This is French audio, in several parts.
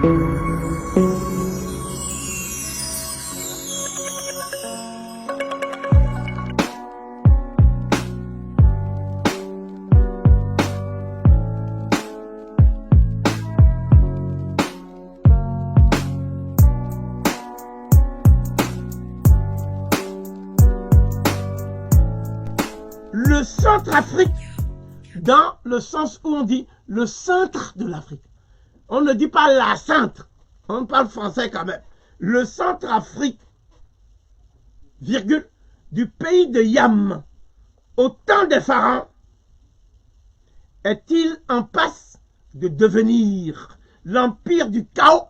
Le Centrafrique, dans le sens où on dit le centre de l'Afrique. On ne dit pas la centre, on parle français quand même. Le Centrafrique, virgule, du pays de Yam, au temps des pharaons, est-il en passe de devenir l'empire du chaos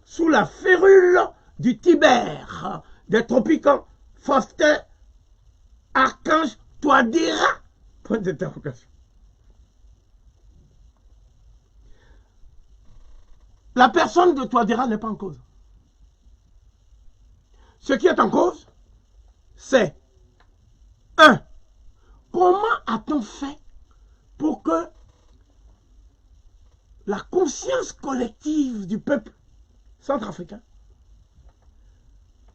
sous la férule du Tibère, des Tropicans, Faustin, Archange, Touadéra? Point d'interrogation. La personne de Touadéra n'est pas en cause. Ce qui est en cause, c'est 1. Comment a-t-on fait pour que la conscience collective du peuple centrafricain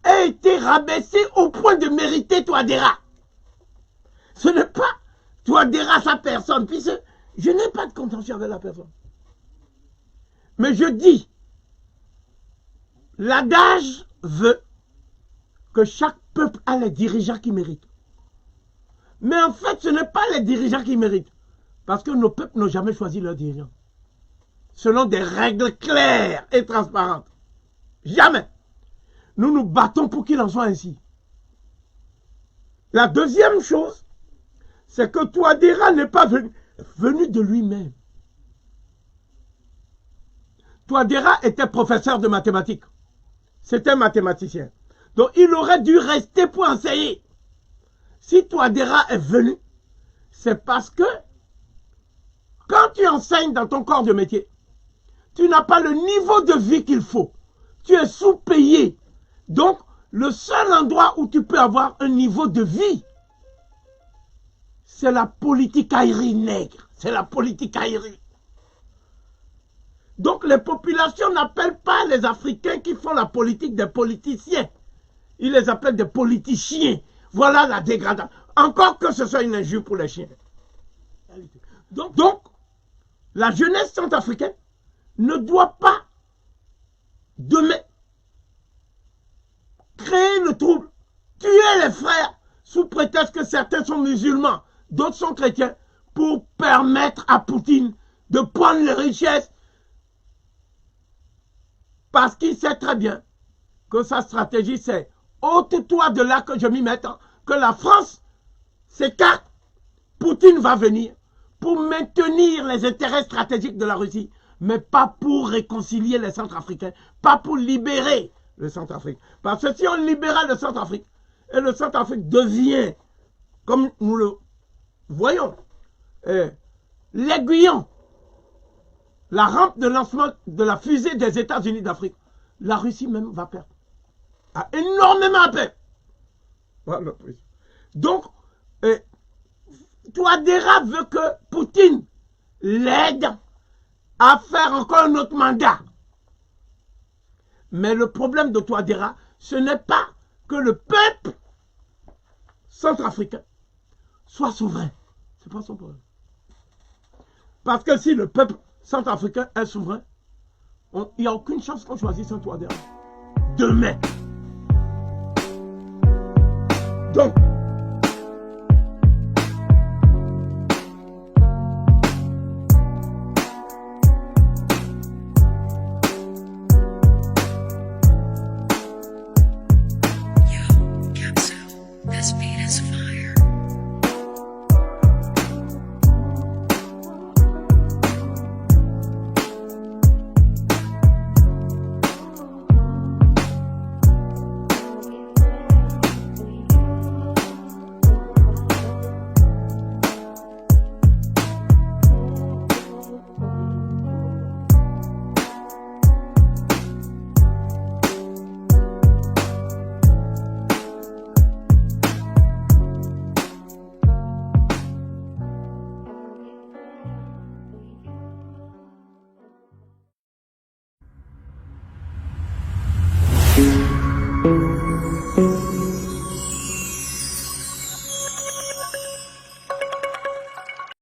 ait été rabaissée au point de mériter Touadéra? Ce n'est pas Touadéra sa personne, puisque je n'ai pas de contentieux avec la personne. Mais je dis, l'adage veut que chaque peuple a les dirigeants qui méritent. Mais en fait, ce n'est pas les dirigeants qui méritent. Parce que nos peuples n'ont jamais choisi leurs dirigeants. Selon des règles claires et transparentes. Jamais. Nous nous battons pour qu'il en soit ainsi. La deuxième chose, c'est que Touadéra n'est pas venu de lui-même. Touadéra était professeur de mathématiques. C'était un mathématicien. Donc il aurait dû rester pour enseigner. Si Touadéra est venu, c'est parce que quand tu enseignes dans ton corps de métier, tu n'as pas le niveau de vie qu'il faut. Tu es sous-payé. Donc, le seul endroit où tu peux avoir un niveau de vie, c'est la politique aérienne nègre. C'est la politique aérienne. Donc, les populations n'appellent pas les Africains qui font la politique des politiciens. Ils les appellent des politiciens. Voilà la dégradation. Encore que ce soit une injure pour les chiens. Donc la jeunesse centrafricaine ne doit pas demain créer le trouble, tuer les frères sous prétexte que certains sont musulmans, d'autres sont chrétiens, pour permettre à Poutine de prendre les richesses. Parce qu'il sait très bien que sa stratégie c'est ôte-toi de là que je m'y mette, que la France s'écarte, Poutine va venir pour maintenir les intérêts stratégiques de la Russie, mais pas pour réconcilier les Centrafricains, pas pour libérer le Centrafrique. Parce que si on libérait le Centrafrique, et le Centrafrique devient, comme nous le voyons, l'aiguillon, la rampe de lancement de la fusée des États-Unis d'Afrique, la Russie même va perdre. A énormément à perdre. Voilà. Donc, Touadéra veut que Poutine l'aide à faire encore un autre mandat. Mais le problème de Touadéra, ce n'est pas que le peuple centrafricain soit souverain. Ce n'est pas son problème. Parce que si le peuple centrafricain est souverain, il n'y a aucune chance qu'on choisisse un Touadéra. Demain. Donc,